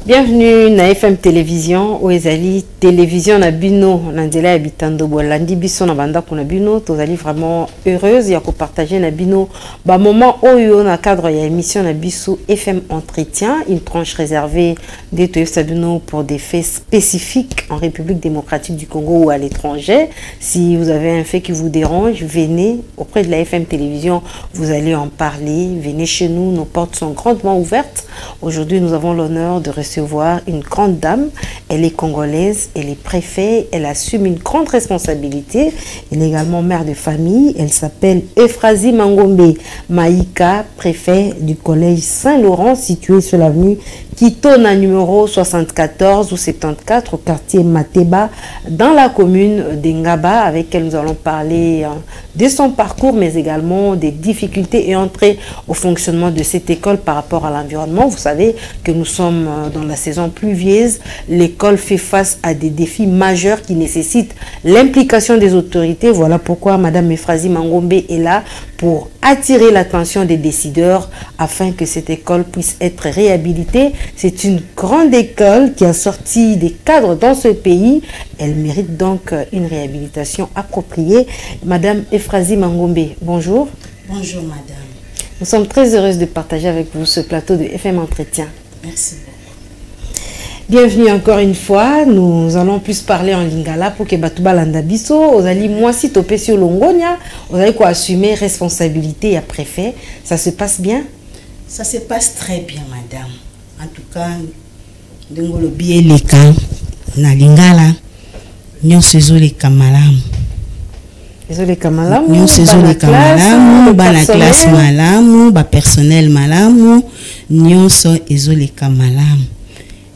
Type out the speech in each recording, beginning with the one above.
Bienvenue na FM Télévision, Oezali Télévision na Bino, Nandela Habitando Bolandi Biso na banda kuna Bino, tozali vraiment heureuse ya ko partager na Bino ba moment oyo na cadre ya émission na Biso FM Entretien, une tranche réservée des Sabino pour des faits spécifiques en République démocratique du Congo ou à l'étranger. Si vous avez un fait qui vous dérange, venez auprès de la FM Télévision, vous allez en parler, venez chez nous, nos portes sont grandement ouvertes. Aujourd'hui, nous avons l'honneur de recevoir une grande dame. Elle est congolaise, elle est préfet, elle assume une grande responsabilité. Elle est également mère de famille. Elle s'appelle Euphrasie Mangombe Maïka, préfet du collège Saint-Laurent, situé sur l'avenue Kitona numéro 74 ou 74 au quartier Mateba, dans la commune d'Engaba, avec elle nous allons parler de son parcours, mais également des difficultés et entrées au fonctionnement de cette école par rapport à l'environnement. Vous savez que nous sommes dans la saison pluvieuse. L'école fait face à des défis majeurs qui nécessitent l'implication des autorités. Voilà pourquoi Madame Euphrasie Mangombe est là pour attirer l'attention des décideurs afin que cette école puisse être réhabilitée. C'est une grande école qui a sorti des cadres dans ce pays. Elle mérite donc une réhabilitation appropriée. Madame Euphrasie Mangombe, bonjour. Bonjour madame. Nous sommes très heureuses de partager avec vous ce plateau de FM Entretien. Merci beaucoup. Bienvenue encore une fois. Nous allons plus parler en lingala pour que Batouba Landabiso, Ozali Mwasi Topesio Longonia, Ozali quoi assumer responsabilité à préfet. Ça se passe bien? Ça se passe très bien madame. En tout cas, Ndengolo Bié Leka, na lingala, Nyon Sezo le Kamalam. Nyon Sezo le Kamalam, Bana classe Malam, Ba personnel Malam, Nyon So Ezo le Kamalam.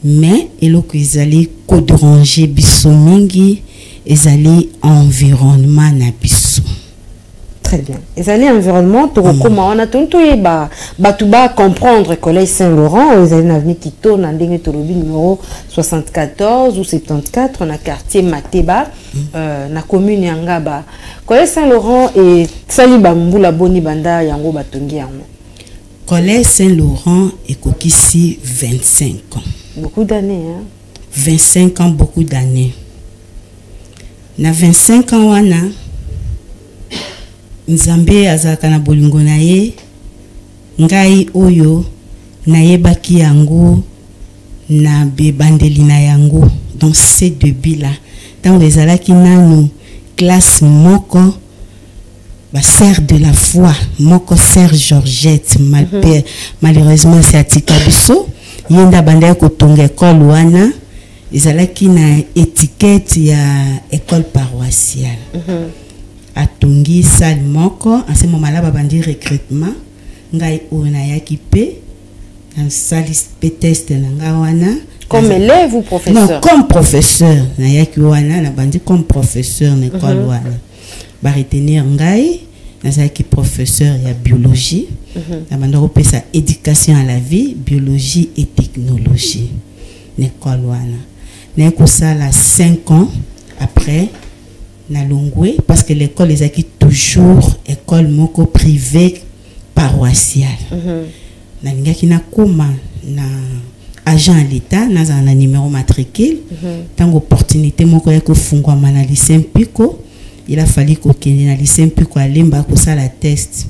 Mais eloko ezali kodrange biso mingi ezali environnement na biso. Très bien. Ezali environnement to comment on a tonto ba batuba comprendre collège Saint-Laurent ezali na avenue Kito na ndenge tolobi numéro 74 ou 74 na quartier Mateba na commune ya Ngaba. Collège Saint-Laurent et sali ba mbula boni banda yango batongi yango. Collège Saint-Laurent ekokisi 25 ans. Beaucoup d'années, hein? 25 ans, beaucoup d'années. Na 25 ans, wana, Nzambe azaka na bolingo na ye, ngai oyo, na yebaki yango, na bebandeli na yango, dans ces débuts-là. Dans les alaki nanu, classe moko, ba sœur de la foi, moko sœur Georgette, malheureusement c'est Atika Biso. Yenda banda ko tonga école wana ezalaki na étiquette ya école paroissiale. Atongi salle moko en ce moment là bandi recrutement ngai ona yaki pe en salle test na nga wana comme élève ou professeur? Non, comme professeur na yaki wana na bandi comme professeur na école wana ba retenir ngai nazaki professeur ya biologie. On peut sa éducation à la vie, biologie et technologie. L'école wana. N'eko ça la 5 ans après na Longwe parce que l'école les acquis toujours école moko privée paroissiale. Na ngaki na koma na agent à l'état na za na numéro matricule. Tant opportunité moko ya ko fungwa na lycée Mpiko, il a fallu ko kende na lycée Mpiko alemba ko ça la test.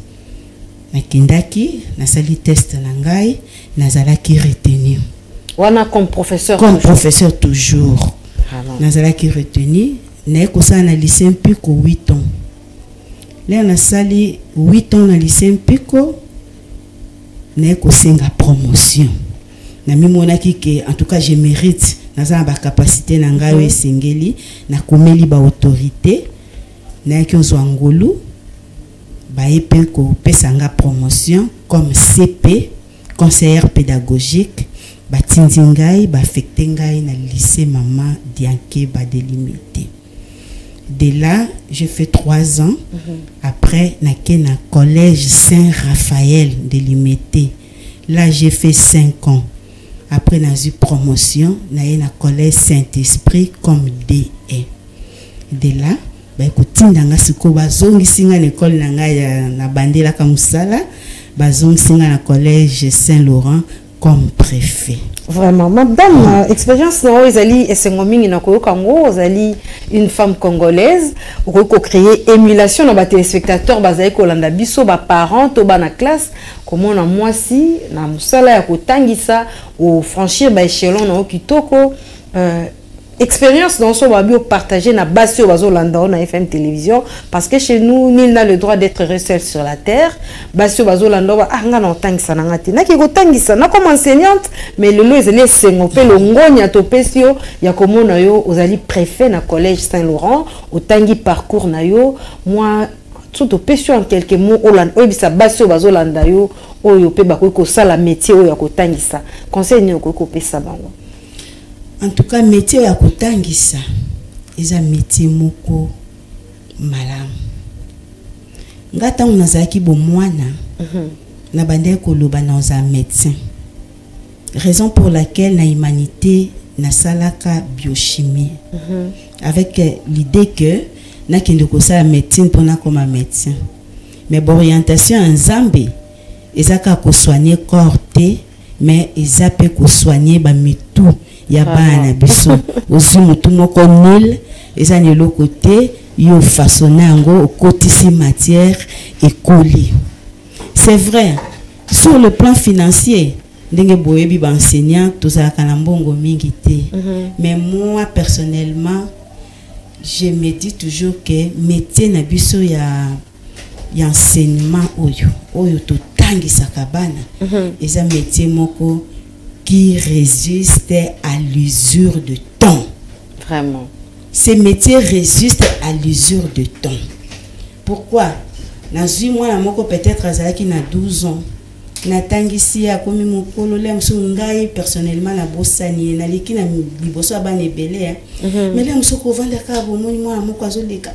Nakindaki, nasali test na ngai, nazalaki retenu. Wana comme professeur? Comme professeur toujours. Nazalaki retenu, naeko sa na lycée Mpiko 8 ans. Là nasali 8 ans na lycée Mpiko, naeko senga promotion. Na mimonaki que en tout cas je mérite nazala ba capacité na ngai esengeli na komeli ba autorité, naeki ozwa ngolu. Baepe ko pesanga promotion comme CP, conseillère pédagogique, batindingai, bafecte ngai na lycée Maman Dianke ba délimité. De là, j'ai fait 3 ans. Après, na collège Saint-Raphaël délimité. Là, j'ai fait 5 ans. Après, na eu promotion, na collège Saint-Esprit comme DE. De là, kotinda siko bazongi singa na école na ngai na bandela ka musala bazongi singa na collège Saint-Laurent comme préfet. Vraiment, madame, expérience non, Ezali et Sengomingi na Kango, Ezali une femme congolaise, on créer émulation dans les téléspectateurs, bazali kolanda biso, ba parents, to ba na classe, comment on a moi si na musala ya kotangisa ou franchir ba échelon na okitoko. Expérience dans ce wabio partagé na basi obazo landa na FM télévision parce que chez nous nul n'a le droit d'être seul sur la terre. Basi obazo landa ba anga na tangisa na ngati na kiko tangisa na comme enseignante mais le lo ezeli sengope lo ngonya to pesio ya komona yo ozali préfet na collège Saint-Laurent otangi parcours na yo moi tout au pesio en quelques mots Hollande oyebisa basi obazo landa yo oyo pe ba ko sala métier oyo ya kotangisa conseil ni ko pesa bango. En tout cas, métier à kotangisa, c'est un métier moko malam. Ngata on nazaki bo mwana, na bande koloba na un médecin. Raison pour laquelle na humanité na salaka biochimie. Avec l'idée que na kende ko sala médecine pour na comme un médecin. Mais bon orientation en Zambie, ezaka ko soigner corps té, mais ezape ko soigner ba mitu. Ya bana biso ozumu tumoko nul ezani le côté yo façonnango okotisi matière ekoli. C'est vrai sur le plan financier ndenge boyebi ba enseignant tozalaka na mbongo mingi te. Mais moi personnellement je me dis toujours que métier na biso ya enseignement oyo to tangisa kabana eza métier moko qui résiste à l'usure de temps. Vraiment. Ces métiers résistent à l'usure de temps. Pourquoi? Dans 8 mois, peut-être qui na 12 ans. Natangisi a komi mokolo le mso ngai personnellement na bosani na liki na liboso abane belé. Mais le mso ko vanda ka bo moni moi moko azoleka.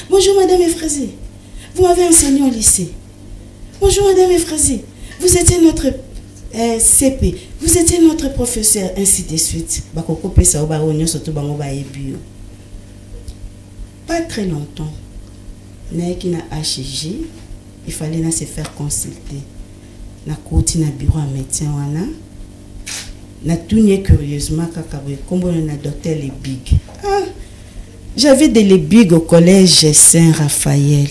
Bonjour madame Efrazi. Vous m'avez enseigné au lycée. Bonjour madame Efrazi. Vous étiez notre CP, vous étiez notre professeur, ainsi de suite. Pas très longtemps, qui na HG, il fallait se faire consulter. Na côté na bureau à médecin wana, na tourné curieusement kakaboy comme na docteur Lebig. J'avais des Lebig au collège Saint-Raphaël.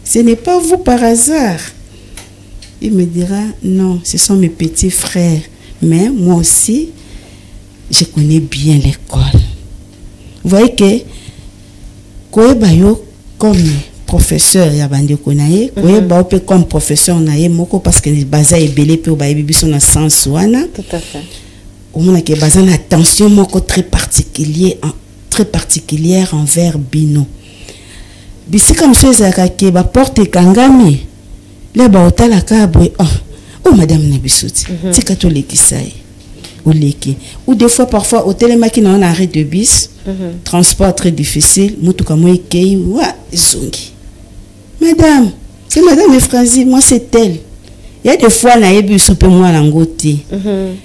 Ce n'est pas vous par hasard. Il me dira, non, ce sont mes petits frères. Mais moi aussi, je connais bien l'école. Vous voyez que, comme professeur, il y a des konaye, comme professeur, moko parce que les bases est belé pour baïbi son sens wana. Tout à fait. Au moins que base une attention moko très particulière envers Bino. Bisi comme ça, ils ba porte kangami. Les baotala kabwe oh madame Nabisouti c'est catholique ça ou des fois parfois au télémaki na on arrêt de bus transport très difficile mutuka moi kei wa zongi madame c'est madame Efrazi moi c'est elle. Il y a des fois na yebi sope moi langoti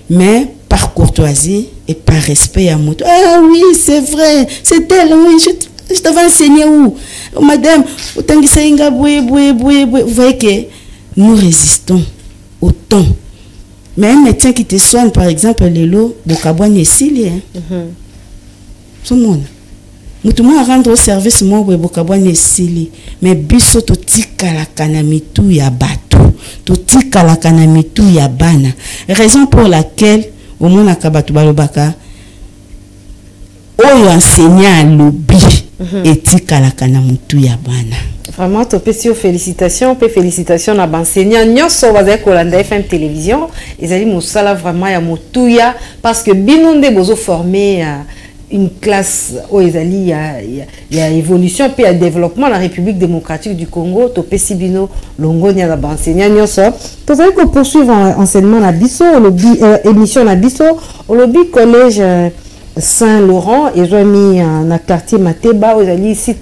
mais par courtoisie et par respect à moto oui c'est vrai c'est elle oui je t'avais enseigné où madame utangisa inga boué vous voyez que nous résistons au temps. Mais un médecin qui te soigne, par exemple, les lots, Bokabouane et Sili, tout le monde. Nous tout le monde rendre au service, moi, Bokabouane et Sili. Mais biso to tika la kanamitu ya bato, to tika la kanamitu ya bana. Raison pour laquelle, au monde à Kabatu Balobaka, oyo enseignant à lobby, et tika la kanamitu ya bana. Vraiment, félicitations à l'enseignant. Nous sommes à FM télévision. Ils allaient nous vraiment à Motouya parce que Binonde bozo formé une classe où il y a évolution puis il y a développement dans la République démocratique du Congo. Topesi Bino Longonia la enseignant. Nous sommes. Nous allons poursuivre enseignement à Bisso, émission à Bisso, au lobby collège Saint-Laurent et j'ai mis un quartier Mateba où il ici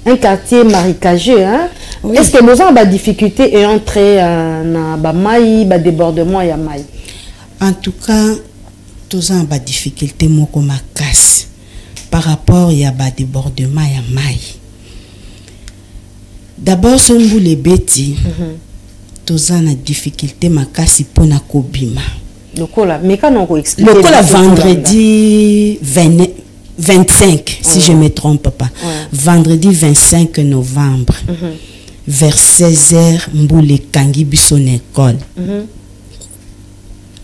un quartier marécageux hein? Oui. Est-ce que nous avons des difficultés et entrer dans bamaï ba débordement ya maï en tout cas tous avons des difficultés moko makasi par rapport ya ba débordement ya maï d'abord son boule beti tous avons des difficultés makasi pour na kobima Lokola, mais quand on explique. Lokola vendredi 25, si je ne me trompe pas. Vendredi 25 novembre, vers 16h, Mboule Kangi biso na école.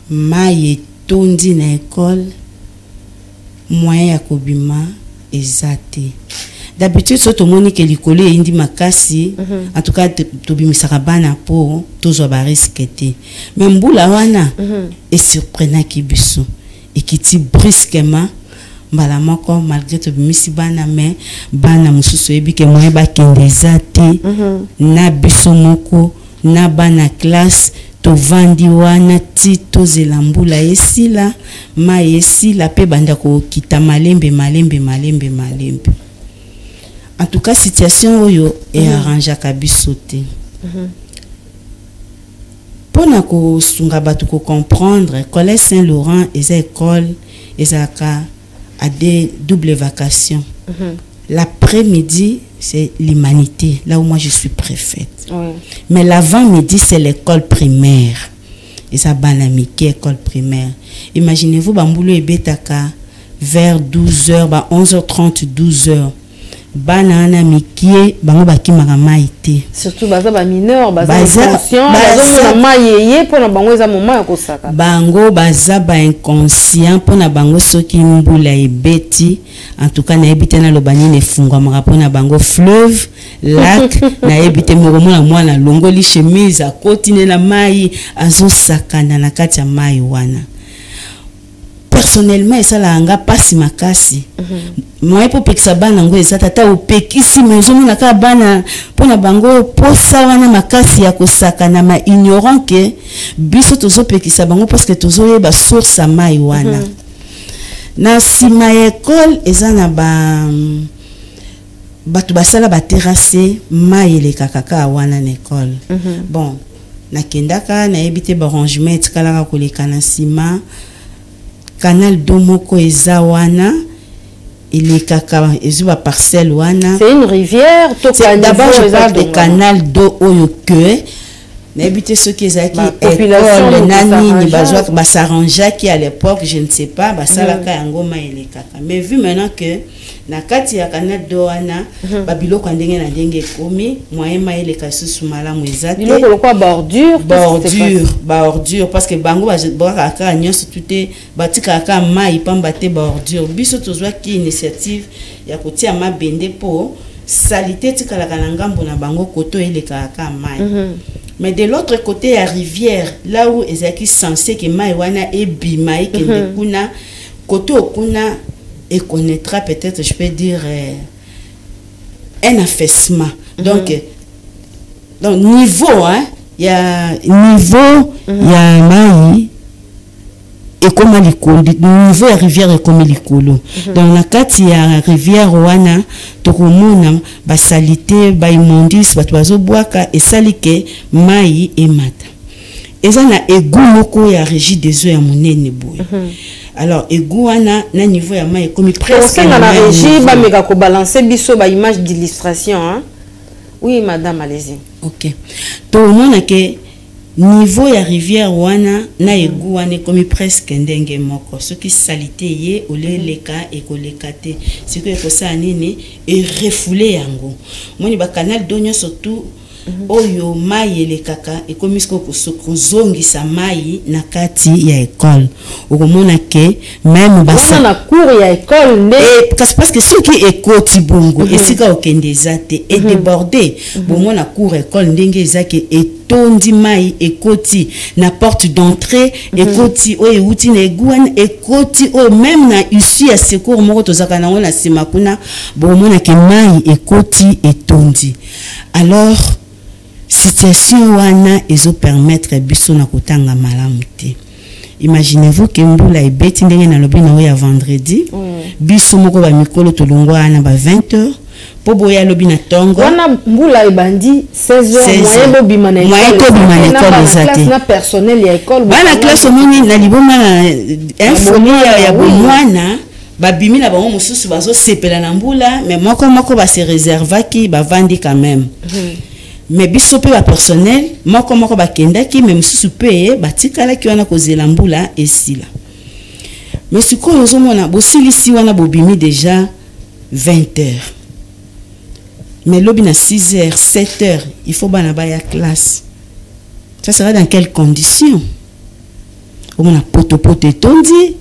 Maye tondi na école, moyen ya kobima ezate. D'habitude, ce que je likolo indi makasi, en tout cas, tobimisaka bana po, toujours ba risquete. Mais mbula wana, est surprenant ki biso. Et qui ti brusquement, mbala moko, malgré tobimisi bana, mais bana mususu ebi ke moye ba kendezate, na biso moko, na bana classe, to vandi wana ti to zelambula esila, ma esila pe banda ko kita malembe. En tout cas, situation oyo est arrangée à bisoté. Pour nous comprendre, Collège Saint-Laurent est une école à des doubles vacations. L'après-midi, c'est l'humanité, là où moi je suis préfète. Mais l'avant-midi, c'est l'école primaire. Et ça, banamiki, école primaire. Imaginez-vous, Bamboulou et Betaka, vers 12h, 11h30, 12h. Banana mikie bango bakimaka maite surtout baza ba mineur baza inconscient baza na mayeye pona bango eza moment ya kosaka bango baza ba inconscient pona bango soki mbula ebeti en tout cas na ebite na lobani ne fungwa maka pona bango fleuve lac na ebite moko mwana longoli chemise akotine na mai azosakana na kati ya mai wana. Personnellement, ça la anga pasi makasi. Moi pour pekisa bana ngo eza tata opekisi mezomo na ka bana pona bango posa wana makasi ya kosaka na ma ignorant que biso tozo pekisa bango parce que tozo yeba source mai wana. Na sima école eza na batu basala ba terrasse mai le kakaka wana na école. Bon, na kendaka na ebite ba rangement kala ko le kana sima canal domoko ezawana il est kaka ezuba parcelle wana c'est une rivière to d'abord je parle de canal d'eau oyo que n'habite ceux qui ezaki école nani ni bazwa ba s'arranger qui à l'époque je ne sais pas ba salaka yango ma il est kaka mais vu maintenant que na kati ya canal d'eau wana ba biloko ndenge na ndenge komi moyen ma il est kasusu malamu ezate biloko kwa bordure parce que bango ba kaka nyonso tuté batika kaka mai pamba te bordure biso tozwa ki initiative ya kotia mabende po salité tikalaka na ngambo na bango koto ele kaka mai. Mais de l'autre côté, la rivière, là où Ezaki censé que Maïwana est bimaï, que kuna, koto kuna, et connaîtra peut-être, je peux dire, un affaissement. Donc, niveau, hein, il y a niveau, il y a maï, et comme niveau la rivière est comme l'icolo. Dans la carte il y a rivière wana tokomona ba salité ba immondice ba toazo boaka et salike mai et mata. Eza na egu moko ya régie des eaux ya monene boy. Alors egu wana na niveau ya mai comme presque na la régie ba meka ko balancer biso ba image d'illustration hein. Oui madame allez-y. OK. To mona ke niveau ya rivière wana na egu wana comme presque ndenge moko ce qui salité ye ole leka et kolekate ce que ko sa nini et refoulé yango moni ba canal donyo surtout oyo mai le kaka et comme isko ko zongisa mai na kati ya école okomona ke même basa na cour ya école ne parce que ceux qui écoutent bongo et sika okendezate et débordé bon na cour école ndenge ezaki et tondi mai ekoti na porte d'entrée ekoti o euti na egouane ekoti o même na issue ya secours moko tozaka nango na sima kuna bomona ke mai ekoti etondi. Alors situation wana ezo permettre biso na kotanga malamu te. Imaginez-vous que mbula ebeti ndenge na lobi na ya vendredi biso moko ba mikolo tolongwa na ba 20h pobo ya lobi na tongo wana mbula ebandi 16h moyen bobima na école na personnel ya école bana classe omoni na liboma na infomia ya bomwana babimi na bango mususu bazo sepela na mbula mais moko ba se réserva ki ba vandi quand même mais biso pe ba personnel moko bakendaki même susu pe batikala ki wana kozela mbula esila. Mais ce qu'on nous a bosilisi wana bobimi déjà 20h. Mais lobi na 6h, 7h, il faut bana ba ya classe. Ça sera dans quelles conditions? On a poto tondi,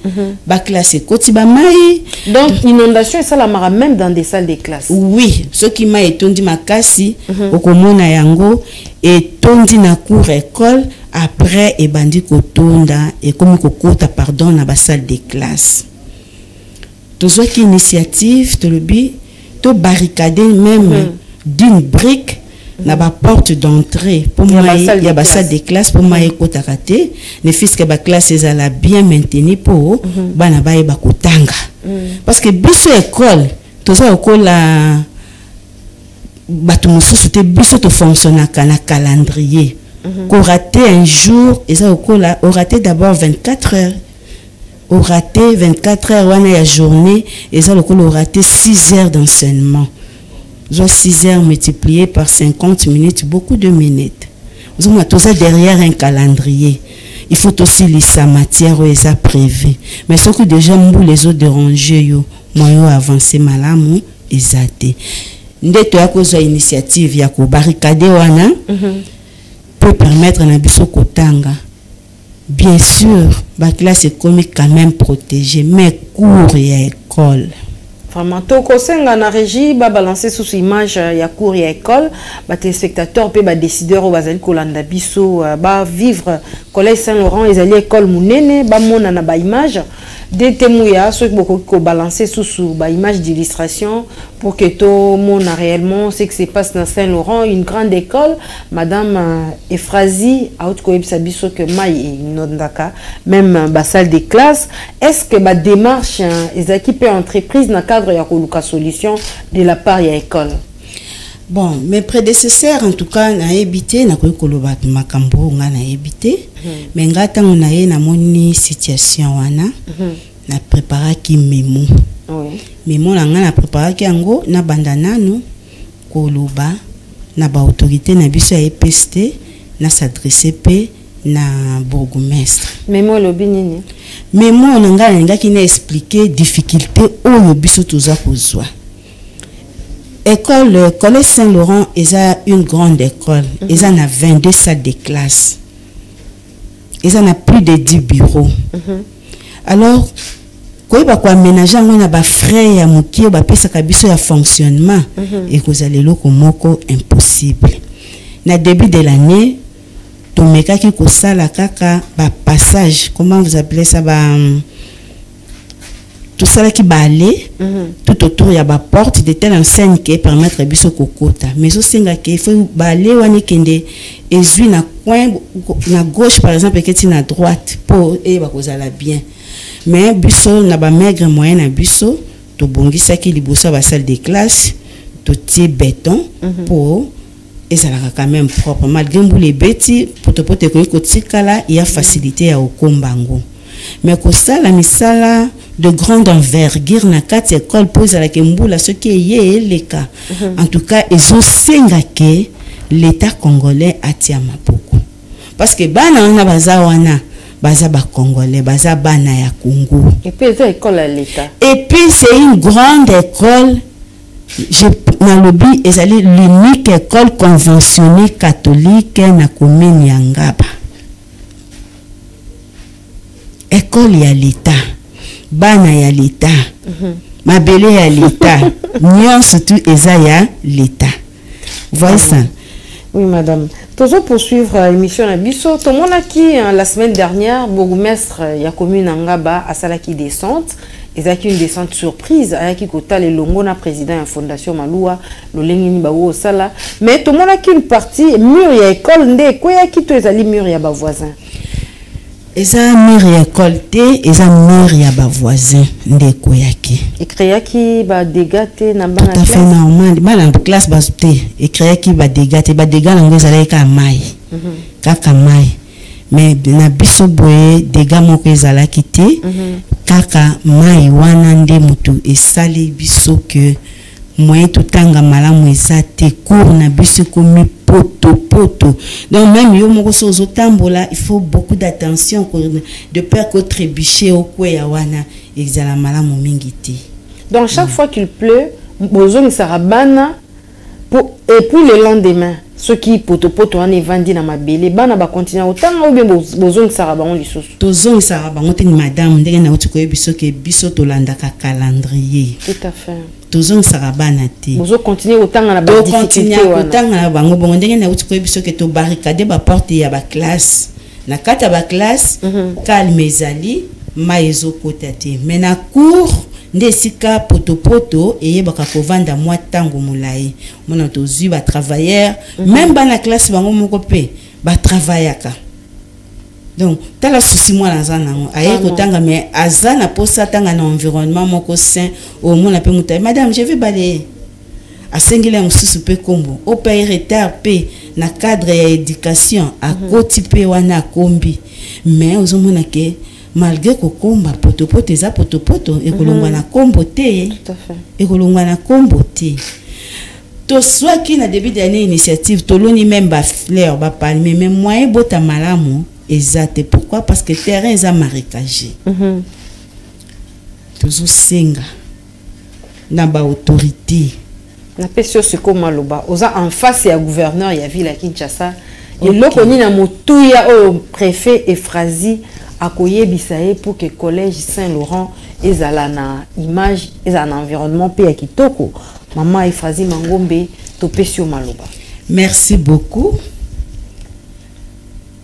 ba classe koti ba mai. Donc inondation ça la mara même dans des salles de classe. Oui, ce qui m'a étondi makasi okomona yango et tondi na cour école après et bandi kotonda et comme kokota pardon na ba salle de classe. Tozo ki initiative to lobi to barricader même d'une brique na ba porte d'entrée pour moi il y a ba salle de classe pour moi ekota kate ne fils que ba classe ezala bien maintenu pour bana ba ba kotanga parce que biso école toza okola batu mosusu te biso to fonctionnaka na calendrier qu'on raté un jour eza okola on raté d'abord 24 heures on raté 24 heures wana ya journée eza okola on raté 6 heures d'enseignement. 6 heures multipliées par 50 minutes, beaucoup de minutes. Vous avez tout ça derrière un calendrier. Il faut aussi lire matière où ils ont prévu. Mais ce que déjà les autres dérangés, moi avancé malamu, ils ont été. Ndeto ya kozo initiative ya ko barricader wana peut permettre na biso kotanga. Bien sûr, la classe est quand même protégée, mais cours et école. Vraiment, toko senga na régie ba balancer sous image ya cours ya école, ba téléspectateurs pe ba décideurs au bazali kolanda biso ba vivre collège Saint-Laurent ezali école munene ba mona na ba image des témoins ceux beaucoup ko balancer sous ba image d'illustration pour que tout monde a réellement ce qui se passe dans Saint-Laurent, une grande école. Madame Ephrasie a autre ko biso que mai inondaka même ba salle de classe. Est-ce que ba démarche les équipes entreprises na cadre ya koluka solution de la part ya école? Bon, mes prédécesseurs en tout cas na évité na ko koloba makambo nga na évité mais ngata on a na moni situation wana na préparer ki memo. Oui. Memo na nga na préparer ki yango na bandana no koloba na ba autorité na biso ya EPST na s'adresser pe na bourgmestre. Memo lobi nini? Memo na nga ki na expliquer difficulté oyo biso toza kozwa. École collège Saint-Laurent est une grande école. Ils en a 22 salles de classe. Ils en a plus de 10 bureaux. Alors, quand on a aménagé un frais ya muki ba pesa kabiso ya fonctionnement et que allez loko moko impossible. Na début de l'année, tomeka ki ko sala kaka ba passage, comment vous appelez ça ba tout ça qui balait tout autour il y a ba porte de telle enseigne qui permettre biso kokota mais aussi il faut balai wani kende ezui na coin na gauche par exemple et na droite pour et ba kozala bien mais biso na ba maigre moyen na biso to bongisa ki liboso ba salle de classe to tie béton pour et ça quand même propre malgré les bêtis pour te pote ko tikala il y a facilité à okombango mais que ça la misala de grande envergure na quatre écoles pose à la kembula ce qui est les cas en tout cas ils ont sengake l'état congolais atia mapoko parce que bana na baza wana baza ba congolais baza bana ya Congo et puis c'est école à l'état et puis c'est une grande école je na lobby ezali l'unique école conventionnée catholique na commune ya Ngaba école ya l'état bana ya l'état mabele ya l'état nyon surtout eza ya l'état voyez ça. Oui madame, toujours poursuivre l'émission na biso tout le monde qui la semaine dernière bourgmestre ya commune Ngaba a salaki descente ezaki une descente surprise ayaki kota le longo na président ya fondation Malua lolengi ni bawo sala mais tout le monde qui une partie mur ya école nde koya ki to ezali mur ya ba voisin. Eza mur ya école te eza mur ya ba voisin nde koyaki et créaki ba dégâts te na bana classe tout à fait normal bana classe ba te et créaki ba dégâts na ngeza ka mai kaka mai mais na biso boye dégâts moko ezalaki te kaka mai wana nde mutu esali biso que moyen totanga malamu eza te cour na biso komi poto. Donc même yo moko so tambola, il faut beaucoup d'attention de peur que trébucher au kwe wana exala malamu mingi te. Donc chaque fois qu'il pleut, bozong sarabana et puis le lendemain, ceux qui poto en evandi na mabele bana ba continuer autant ou bien bozong sarabango lisusu. Tozong sarabango te madame ndenge na otiko biso ke biso tolanda ka calendrier. Tout à fait. Tozong sarabana te. Bozo continuer autant na ba difficulté wana. Autant na bango bongo ndenge na otiko biso ke to barricade ba porte ya ba classe. Na kata ba classe calme ezali maezo kota te. Mais na cours ndesika poto et baka kovanda mwa tango mulai mona tozu ba travailleur même bana classe bango moko pe ba travaillaka. Donc tala souci moi na zana aye kotanga mais azana posa tanga na environnement moko sain au mona pe mutai madame je vais balayer asengile mususu pe kombo o paye retard pe na cadre ya éducation a koti pe wana kombi mais ozomona ke malgré que combat poto eza poto et que l'on na combo te tout à fait et que l'on na combo te to soit qui na début d'année initiative to loni même ba fleur ba palmier mais moyen bota malamu exact pourquoi parce que terrain est marécagé toujours senga na ba autorité na pesio siko maloba oza en face ya gouverneur ya ville à Kinshasa et lokoni na motuya au préfet Efrazi akoye bisaye pour que collège Saint-Laurent ezala na image ezala na environnement pe ya kitoko maman Efrazi Mangombe to pesio maloba. Merci beaucoup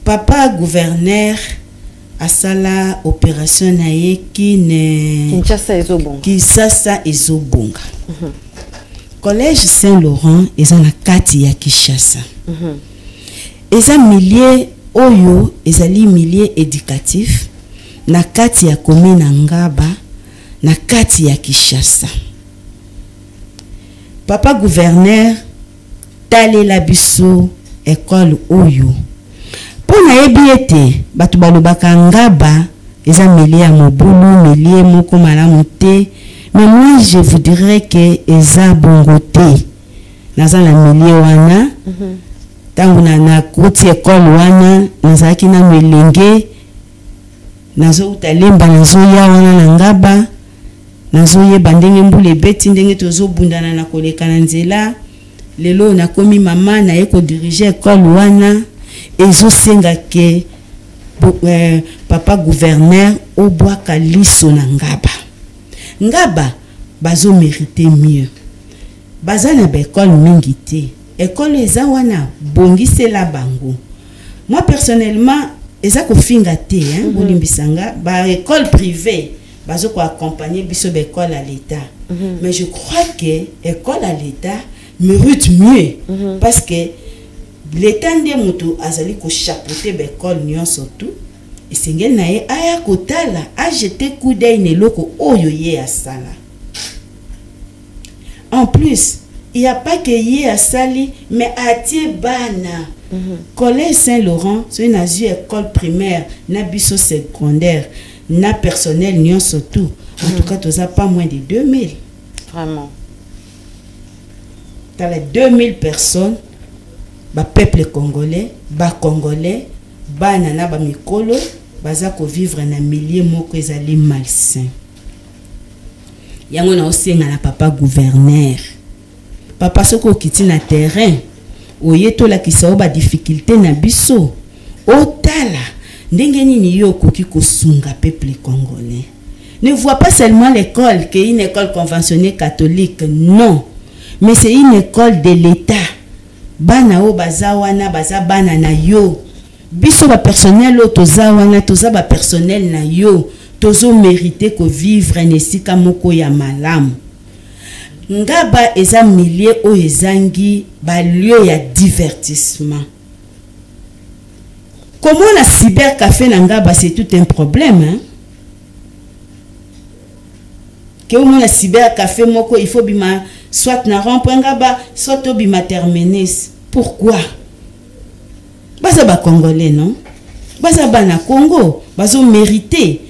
papa gouverneur asala opération naye qui ne Kinshasa ezobonga collège Saint-Laurent ezala kati ya Kinshasa eza milliers oyo ezali milieu éducatif na kati ya commune Ngaba na kati ya Kinshasa. Papa gouverneur talela biso école oyo pona yebiete batu balobaka Ngaba eza milieu ya mobulu milieu moko malamu te mais moi je vous dirais que eza bongo te naza na milieu wana tangu na koti école wana nazaki na melenge nazo utalemba nazo ya wana na Ngaba nazo yeba ndenge mbule beti ndenge tozo bundana na koleka na nzela lelo nakomi mama na yeko diriger école wana ezo senga ke papa gouverneur obwaka liso na Ngaba bazo mériter mieux bazana ba école mingi te école eza wana bongisela bango. Moi personnellement eza ko finga te bolimbisanga ba école privée bazo ko accompagner biso ba école à l'état mais je crois que école à l'état mérite mieux parce que l'état ndé mutu azali ko chapeauter ba école nyonso tout et sengel na ye aya kotala a jeter coup d'œil ne loko oyo ye asala. En plus il n'y a pas que yé à Sali, mais à Tiebana. Collège Saint-Laurent, c'est une école primaire, na biso secondaire, na personnel, n'y surtout. En tout cas, tu n'as pas moins de 2000. Vraiment. Tu as les 2000 personnes, ba peuple congolais, ba nana ba mikolo, baza ko vivre na milieu moko ezali malsain. Yango na aussi na papa gouverneur. Papa soko kiti na terrain oyeto la kisao ba difficulté na biso otala ndenge nini yo koki kosunga peuple congolais. Ne vois pas seulement l'école qui est une école conventionnée catholique, non, mais c'est une école de l'État. Bana o bazawana baza bana na yo biso ba personnel o tozawana toza ba personnel na yo tozo mériter ko vivre nesika moko ya malamu. Ngaba eza milieu o ezangi ba lieu ya divertissement. Comment la cybercafé na Ngaba c'est tout un problème hein? Que au moins la cybercafé moko il faut bima soit na rond-point Ngaba soit au bima terminus. Pourquoi? Baza ba congolais non? Baza ba na Congo, bazo mériter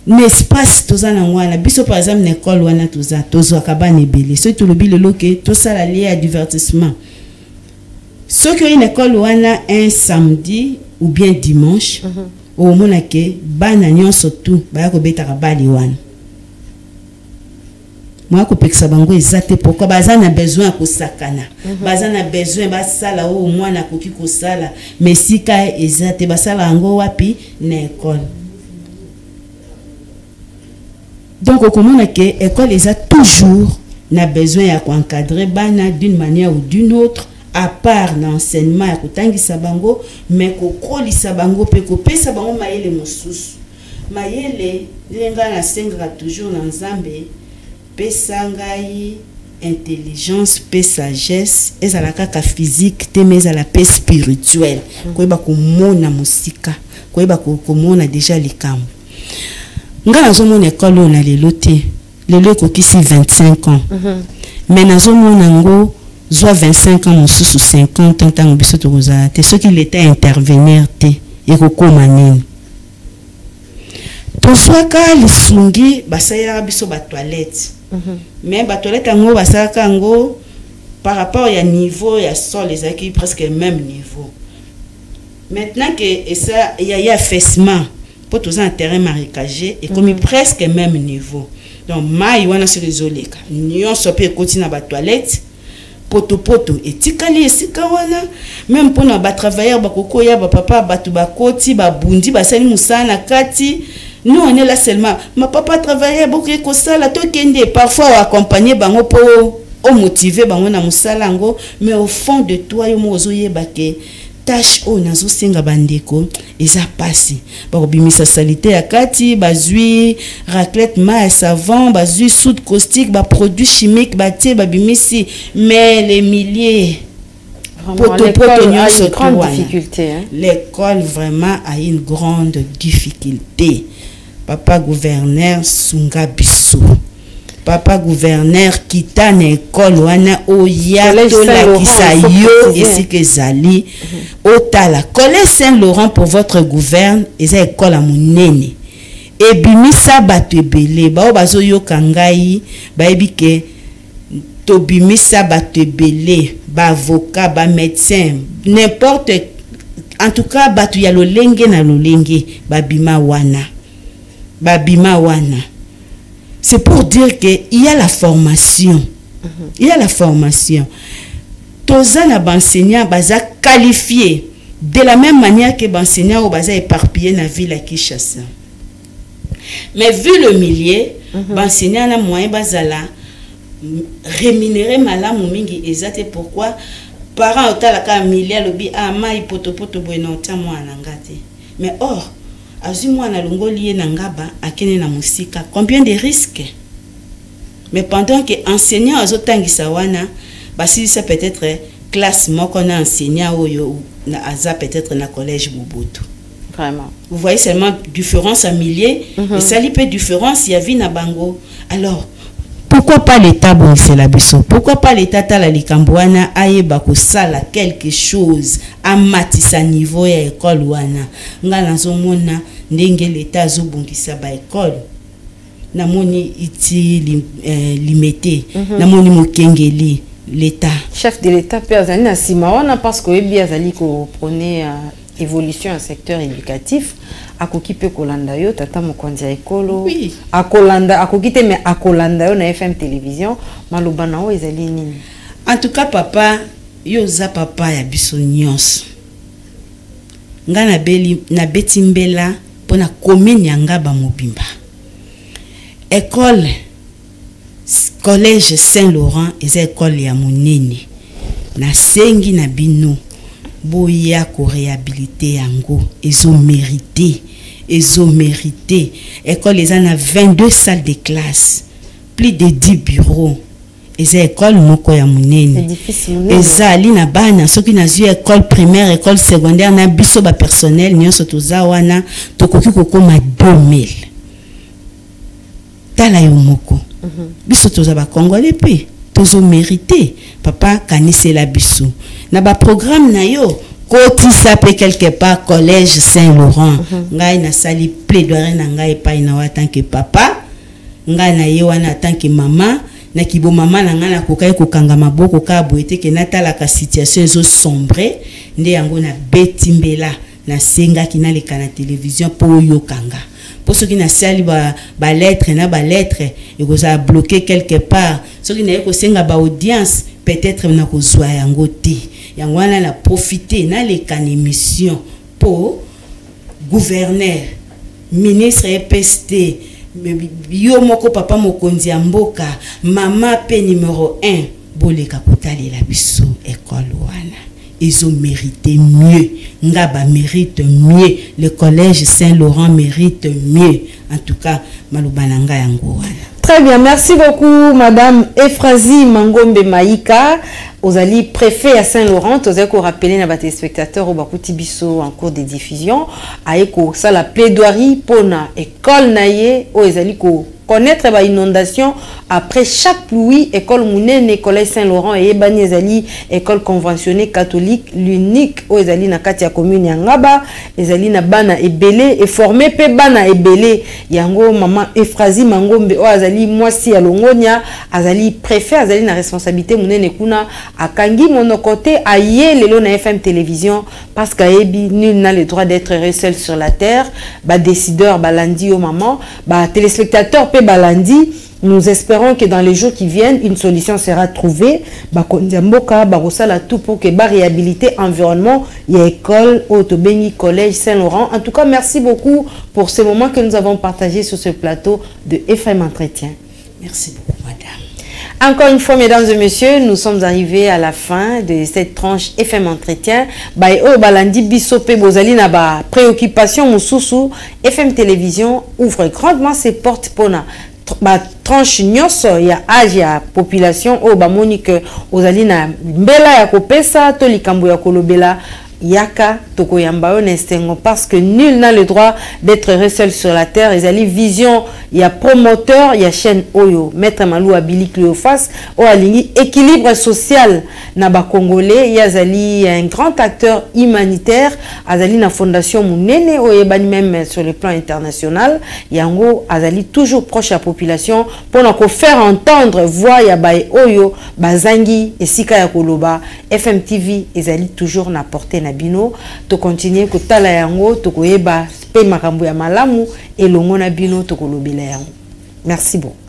l'espace tozana ngwana biso par exemple l'école wana toza akaba nebele so to lobi lelo ke to sala lié à divertissement Ce qui est une école un samedi ou bien dimanche, au moment que bananion surtout, ba ko betaka bali wana. Moi ko pekisa bango ezate pourquoi bazana besoin ko sakana. Bazana besoin ba sala au mwana koki ko sala, mais sika ezate ba sala ngo wapi na école. Donc au moment que école les toujours n'a besoin à encadrer bana d'une manière ou d'une autre. À part l'enseignement ya kotangisa bango mais kokolisa bango pe kopesa bango mayele mosusu mayele lenga na senga toujours na nzambe pesa ngai intelligence pe sagesse ezala kaka physique te mais ezala pe spirituel koyeba komona musika koyeba komona déjà likambo nga nazomona ekolo na lelo te lelo ekokisi 25 ans mais nazomona ngo soit 25 ans, sous 50 ans, tant que ce qui l'État intervenir, et recommandé. Tout soit quand les sungi, basaya biso ba toilette. Mais ba toilette ango basaya kango par rapport à niveau, il y a sol les acquis presque même niveau. Maintenant que ça, il y a affaissement pour tous un terrain marécagé et comme presque même niveau. Donc mai wana sur les oleka. Nyon sope continue ba toilette. Poto et tikali esika wana même pour na ba travailleurs ba kokoya ba papa ba tubakoti ba bundi ba sali musana kati nous on est là seulement ma papa travaillait beaucoup ko sala to kende parfois accompagner bango po o motiver bango na musala ngo mais au fond de toi yo mozoye ba ke tâche o nazo senga bandeko eza passé ba obimisa salité akati bazui raclette ma savon bazui soude caustique ba produits chimiques ba tie ba bimisi mais les milliers l'école a une grande difficulté l'école vraiment a une grande difficulté papa gouverneur sunga biso papa gouverneur kita na école wana oya tola kisayo ici que zali otala collège Saint-Laurent pour votre gouverne eza école à monene et bimisa bato ebele ba bazo yoka ngai ba ebike to bimisa bato ebele ba avocat ba médecin n'importe en tout cas bato ya lolenge na lolenge ba bima wana c'est pour dire qu'il y a la formation. Il y a la formation. Tous les enseignants sont qualifiés de la même manière que les enseignants sont éparpillés dans la ville à Kinshasa. Mais vu le milieu, les enseignants ont moyen de rémunérer malam ou mingi exact pourquoi parents ont la milliard lobi ah ma poto bueno tamwa nangate. Mais or azumwa na longoli na ngaba akene na musika combien de risques mais pendant que enseignant azotangisa wana basi ça peut-être classe moko na enseignant oyo na aza peut-être na collège Mobutu vraiment vous voyez seulement différence à milliers et ça li peut différence ya vi na bango alors pourquoi pas l'état bon c'est la biso pourquoi pas l'état tala likambo wana ayeba ko sala quelque chose à matisa niveau ya école wana nga nazomona ndenge l'état azobongisa ba école namoni iti limité namoni mokengeli l'état chef de l'état pe azali na sima wana parce que ebi azali ko prôner évolution en secteur éducatif akoki pe kolanda yo tata mokonzi ya ekolo akolanda akoki te mais akolanda yo na FM télévision maloba na o ezali nini en tout cas papa yo za papa ya biso nyonso nga na beti mbela pona commune ya Ngaba Mobimba école collège Saint-Laurent eza école ya monene na sengi na bino boya ko réhabiliter yango ezo mérité école eza na 22 salles de classe plus de 10 bureaux eza école moko ya monene ezali na bana soki na zui école primaire école secondaire na biso ba personnel nyonso toza wana tokoki kokoma 2000 tala yo moko biso toza ba congolais pe tozo mérité papa kanisela biso na ba programme na yo kotisa pe quelque part collège Saint-Laurent ngai na sali plaidoyer na ngai pa ina wa tant que papa ngai na ye wana tant que maman na kibo mama na ngana kokai kokanga maboko ka boete ke natala ka situation zo sombre nde yango na betimbela na senga kina le kana télévision po yo kanga pour ceux qui na sali ba lettre na ba lettre et ko ça bloqué quelque part ceux qui na ko senga ba audience peut-être na ko zwa yango te yango wana na profiter na le kana émission pour gouverneur ministre EPST yo moko papa mokonzi ya mboka mama pe numéro 1 boleka kotalela biso école wana ils ont mérité mieux ngaba mérite mieux le collège Saint-Laurent mérite mieux en tout cas malubananga yango wana. Très bien, merci beaucoup madame Ephrasie Mangombe Maïka. Ozali préfet à Saint-Laurent, vous avez rappelé à votre spectateurs au Bakuti Bisso en cours de diffusion, aeko ça la plaidoirie pour na école naie au ezali ko connaître ba inondation après chaque pluie école Mounene collège Saint-Laurent et Ebani ezali école conventionnée catholique l'unique au ezali na kati ya commune ya Ngaba ezali na bana ebele et formé pe bana ebele yango maman Ephrasie Mangombe o azali mwasi ya Longonia azali préfet azali na responsabilité Mounene kuna akangi monokote aye lelo na FM télévision parce qu'aebi nul n'a le droit d'être seul sur la terre ba décideur ba lundi au maman ba téléspectateur pe balandi. Nous espérons que dans les jours qui viennent, une solution sera trouvée. Bakondiamboka, barosala tout pour que ba réhabiliter environnement, y a école, Autobeni, collège Saint-Laurent. En tout cas, merci beaucoup pour ces moments que nous avons partagés sur ce plateau de FM Entretien. Merci beaucoup, madame. Encore une fois, mesdames et messieurs, nous sommes arrivés à la fin de cette tranche FM Entretien. Balandi Bissope Bozali na ba préoccupation mususu FM Télévision ouvre grandement ses portes pour na tranche nyonso ya âge ya population o ba monique ozali na mbela ya kopesa to likambo ya kolobela yaka toko yamba onestengo parce que nul n'a le droit d'être seul sur la terre. Ezali vision ya promoteur ya chaîne oyo maître Malou Abili Cléophas o alingi équilibre social na ba congolais yazali un grand acteur humanitaire azali na fondation Munene o yebani même sur le plan international yango azali toujours proche à la population pour na ko faire entendre voix ya bae oyo bazangi esika ya koloba. FM TV ezali toujours na portée na bino to continuer ko tala yango to koyeba pe makambo ya malamu elongo na bino to kolobela yango. Merci beaucoup.